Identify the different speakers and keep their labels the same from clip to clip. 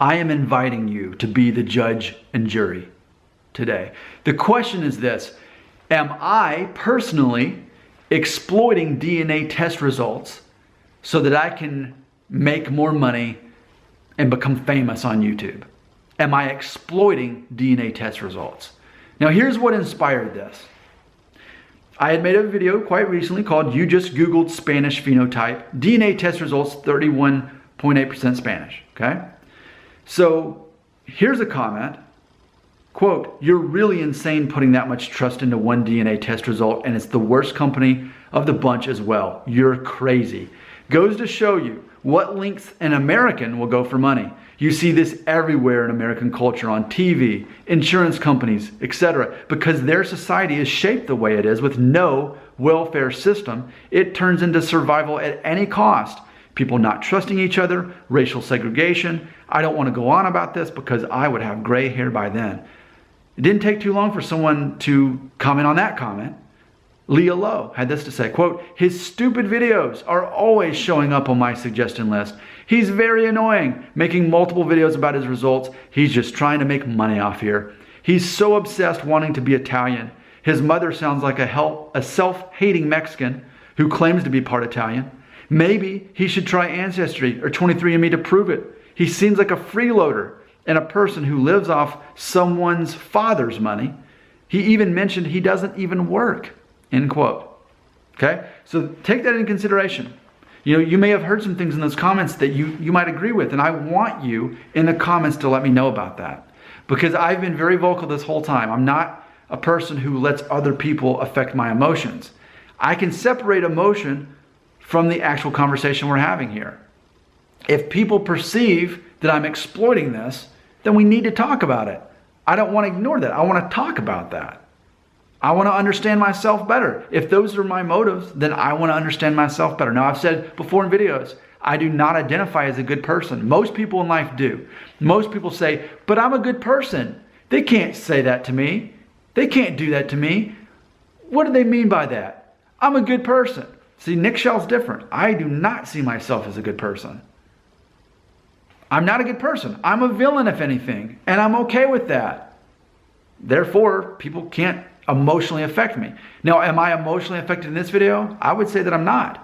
Speaker 1: I am inviting you to be the judge and jury today. The question is this: am I personally exploiting DNA test results so that I can make more money and become famous on YouTube? Am I exploiting DNA test results? Now, here's what inspired this. I had made a video quite recently called "You Just Googled Spanish Phenotype, DNA Test Results 31.8% Spanish." Okay? So here's a comment, quote, "You're really insane putting that much trust into one DNA test result, and it's the worst company of the bunch as well. You're crazy. Goes to show you what lengths an American will go for money. You see this everywhere in American culture, on TV, insurance companies, etc. Because their society is shaped the way it is with no welfare system, it turns into survival at any cost. People not trusting each other, racial segregation. I don't want to go on about this because I would have gray hair by then." It didn't take too long for someone to comment on that comment. Leah Lowe had this to say, quote, "His stupid videos are always showing up on my suggestion list. He's very annoying, making multiple videos about his results. He's just trying to make money off here. He's so obsessed wanting to be Italian. His mother sounds like a self-hating Mexican who claims to be part Italian. Maybe he should try Ancestry or 23andMe to prove it. He seems like a freeloader and a person who lives off someone's father's money. He even mentioned he doesn't even work," end quote. Okay, so take that into consideration. You know, you may have heard some things in those comments that you might agree with, and I want you in the comments to let me know about that. Because I've been very vocal this whole time. I'm not a person who lets other people affect my emotions. I can separate emotion from the actual conversation we're having here. If people perceive that I'm exploiting this, then we need to talk about it. I don't want to ignore that. I want to talk about that. I want to understand myself better. If those are my motives, then I want to understand myself better. Now, I've said before in videos, I do not identify as a good person. Most people in life do. Most people say, "But I'm a good person." They can't say that to me. They can't do that to me. What do they mean by that? I'm a good person. See, Nick Shell's different. I do not see myself as a good person. I'm not a good person. I'm a villain, if anything, and I'm okay with that. Therefore, people can't emotionally affect me. Now, am I emotionally affected in this video? I would say that I'm not.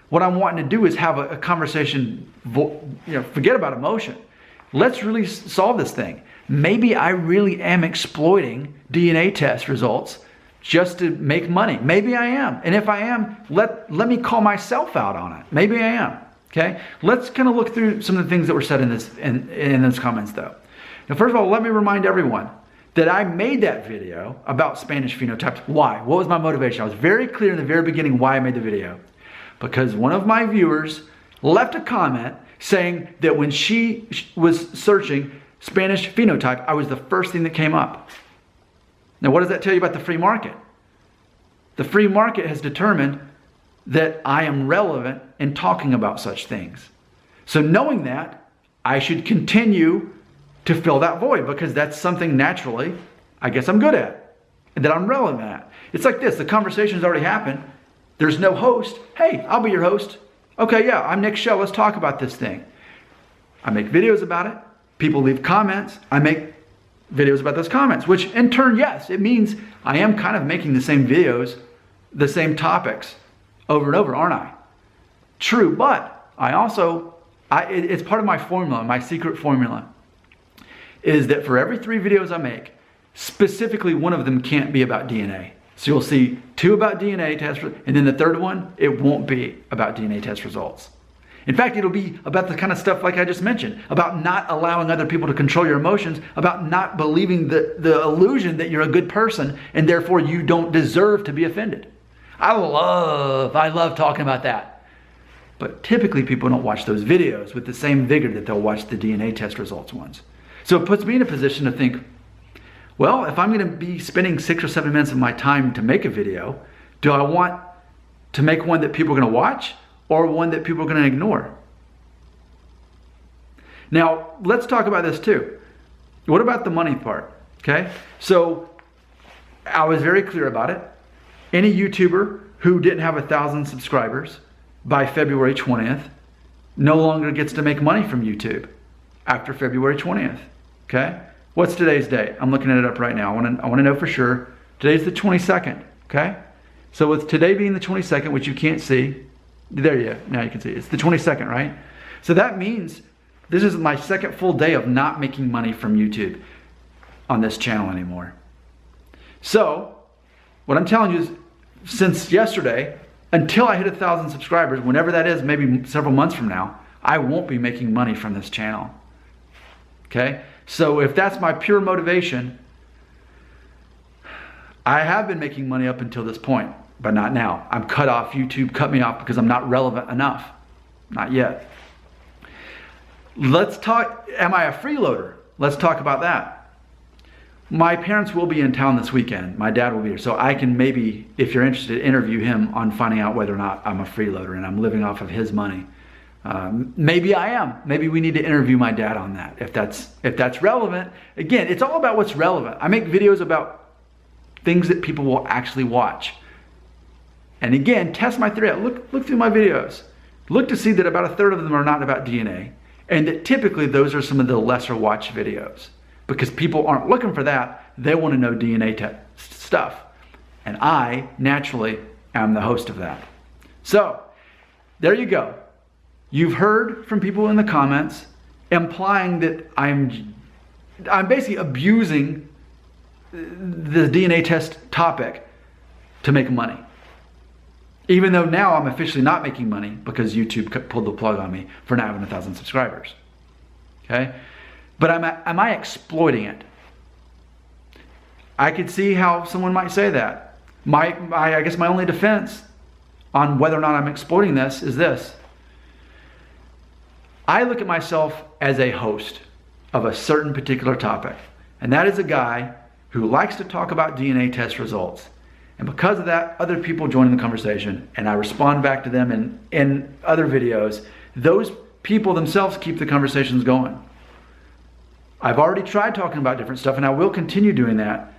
Speaker 1: What I'm wanting to do is have a conversation, forget about emotion. Let's really solve this thing. Maybe I really am exploiting DNA test results just to make money. Maybe I am. And if I am, let me call myself out on it. Maybe I am. Okay? Let's kind of look through some of the things that were said in those comments though. Now, first of all, let me remind everyone that I made that video about Spanish phenotypes. Why? What was my motivation? I was very clear in the very beginning why I made the video. Because one of my viewers left a comment saying that when she was searching Spanish phenotype, I was the first thing that came up. Now, what does that tell you about the free market? The free market has determined that I am relevant in talking about such things. So knowing that, I should continue to fill that void because that's something naturally I guess I'm good at and that I'm relevant at. It's like this, the conversation's already happened. There's no host. Hey, I'll be your host. Okay, yeah, I'm Nick Shell. Let's talk about this thing. I make videos about it. People leave comments. I make videos about those comments, which in turn, yes, it means I am kind of making the same videos, the same topics over and over, aren't I? True, but it's part of my formula, my secret formula, is that for every 3 videos I make, specifically one of them can't be about DNA. So you'll see 2 about DNA tests, and then the third one, it won't be about DNA test results. In fact, it'll be about the kind of stuff like I just mentioned, about not allowing other people to control your emotions, about not believing the illusion that you're a good person and therefore you don't deserve to be offended. I love talking about that. But typically people don't watch those videos with the same vigor that they'll watch the DNA test results ones. So it puts me in a position to think, well, if I'm going to be spending 6 or 7 minutes of my time to make a video, do I want to make one that people are going to watch or one that people are going to ignore? Now, let's talk about this too. What about the money part? Okay, so I was very clear about it. Any YouTuber who didn't have 1,000 subscribers by February 20th no longer gets to make money from YouTube. after February 20th. Okay? What's today's date? I'm looking it up right now. I want to know for sure. Today's the 22nd. Okay? So with today being the 22nd, which you can't see, there you go. Now you can see. It's the 22nd, right? So that means this is my second full day of not making money from YouTube on this channel anymore. So what I'm telling you is, since yesterday, until I hit 1,000 subscribers, whenever that is, maybe several months from now, I won't be making money from this channel. Okay? So if that's my pure motivation, I have been making money up until this point, but not now. I'm cut off. YouTube cut me off because I'm not relevant enough. Not yet. Let's talk, am I a freeloader? Let's talk about that. My parents will be in town this weekend. My dad will be here. So I can maybe, if you're interested, interview him on finding out whether or not I'm a freeloader and I'm living off of his money. Maybe I am. Maybe we need to interview my dad on that if that's relevant. Again, it's all about what's relevant. I make videos about things that people will actually watch. And again, test my theory out. Look through my videos. Look to see that about a third of them are not about DNA, and that typically those are some of the lesser watched videos. Because people aren't looking for that. They want to know DNA stuff. And I, naturally, am the host of that. So, there you go. You've heard from people in the comments implying that I'm basically abusing the DNA test topic to make money. Even though now I'm officially not making money because YouTube pulled the plug on me for not having 1,000 subscribers. Okay? But am I exploiting it? I could see how someone might say that. I guess my only defense on whether or not I'm exploiting this is this. I look at myself as a host of a certain particular topic. And that is a guy who likes to talk about DNA test results. And because of that, other people join in the conversation and I respond back to them in other videos. Those people themselves keep the conversations going. I've already tried talking about different stuff and I will continue doing that.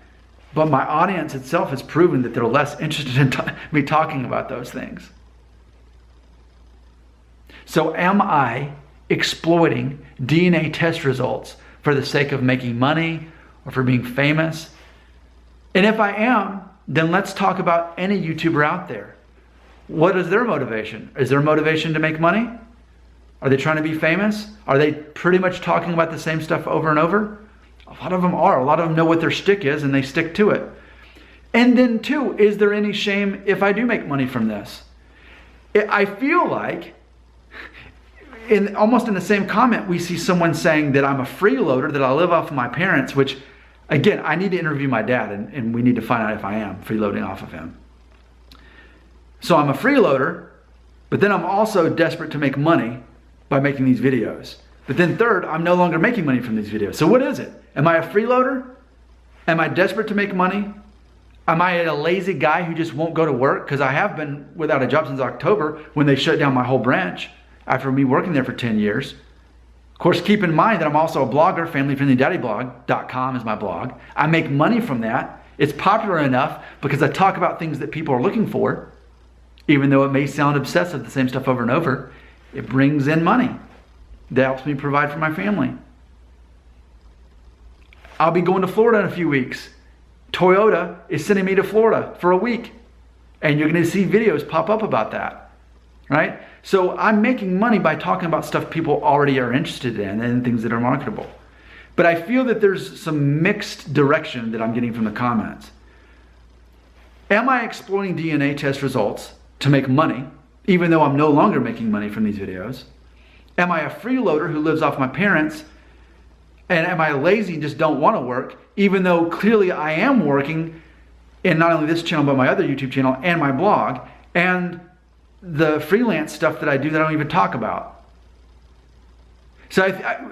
Speaker 1: But my audience itself has proven that they're less interested in me talking about those things. So am I exploiting DNA test results for the sake of making money or for being famous? And if I am, then let's talk about any YouTuber out there. What is their motivation? Is their motivation to make money? Are they trying to be famous? Are they pretty much talking about the same stuff over and over? A lot of them are. A lot of them know what their shtick is and they stick to it. And then two, is there any shame if I do make money from this? I feel like almost in the same comment, we see someone saying that I'm a freeloader, that I live off of my parents, which again, I need to interview my dad and we need to find out if I am freeloading off of him. So I'm a freeloader, but then I'm also desperate to make money by making these videos. But then third, I'm no longer making money from these videos. So what is it? Am I a freeloader? Am I desperate to make money? Am I a lazy guy who just won't go to work? Because I have been without a job since October when they shut down my whole branch after me working there for 10 years. Of course, keep in mind that I'm also a blogger. FamilyFriendlyDaddyBlog.com is my blog. I make money from that. It's popular enough because I talk about things that people are looking for. Even though it may sound obsessive, the same stuff over and over, it brings in money. That helps me provide for my family. I'll be going to Florida in a few weeks. Toyota is sending me to Florida for a week. And you're going to see videos pop up about that. Right? So I'm making money by talking about stuff people already are interested in and things that are marketable. But I feel that there's some mixed direction that I'm getting from the comments. Am I exploiting DNA test results to make money, even though I'm no longer making money from these videos? Am I a freeloader who lives off my parents? And am I lazy and just don't want to work, even though clearly I am working in not only this channel, but my other YouTube channel and my blog and the freelance stuff that I do that I don't even talk about? So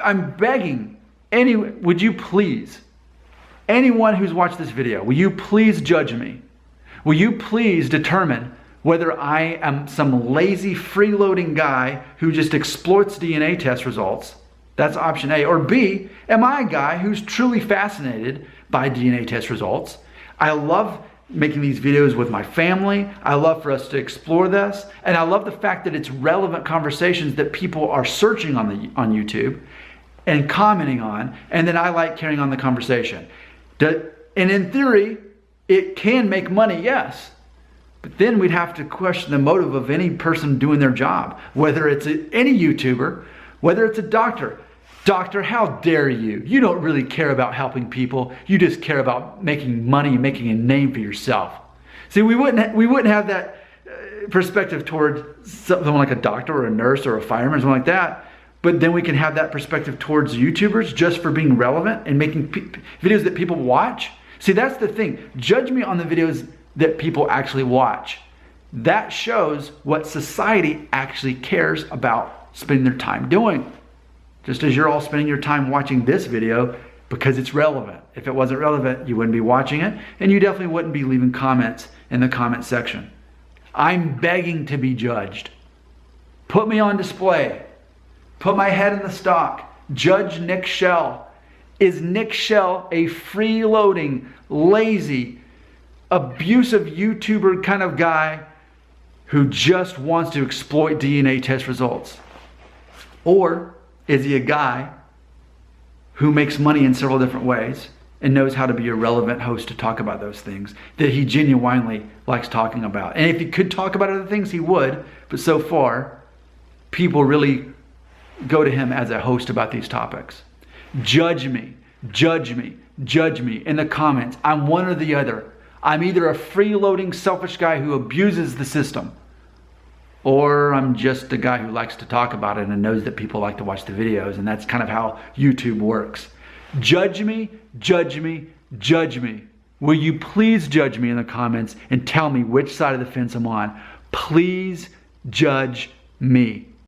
Speaker 1: I'm begging, would you please, anyone who's watched this video, will you please judge me? Will you please determine whether I am some lazy freeloading guy who just exploits DNA test results? That's option A. Or B, am I a guy who's truly fascinated by DNA test results? I love making these videos with my family. I love for us to explore this. And I love the fact that it's relevant conversations that people are searching on YouTube. and commenting on, and then I like carrying on the conversation. And in theory, it can make money, yes. But then we'd have to question the motive of any person doing their job, whether it's any YouTuber, whether it's a doctor. Doctor, how dare you? You don't really care about helping people. You just care about making money and making a name for yourself. See, we wouldn't have that perspective toward someone like a doctor or a nurse or a fireman or something like that. But then we can have that perspective towards YouTubers just for being relevant and making videos that people watch. See, that's the thing. Judge me on the videos that people actually watch. That shows what society actually cares about spending their time doing. Just as you're all spending your time watching this video because it's relevant. If it wasn't relevant, you wouldn't be watching it, and you definitely wouldn't be leaving comments in the comment section. I'm begging to be judged. Put me on display. Put my head in the stock. Judge Nick Shell. Is Nick Shell a freeloading, lazy, abusive YouTuber kind of guy who just wants to exploit DNA test results? Or is he a guy who makes money in several different ways and knows how to be a relevant host to talk about those things that he genuinely likes talking about? And if he could talk about other things, he would. But so far, people really go to him as a host about these topics. Judge me, judge me, judge me in the comments. I'm one or the other. I'm either a freeloading, selfish guy who abuses the system, or I'm just a guy who likes to talk about it and knows that people like to watch the videos, and that's kind of how YouTube works. Judge me, judge me, judge me. Will you please judge me in the comments and tell me which side of the fence I'm on? Please judge me.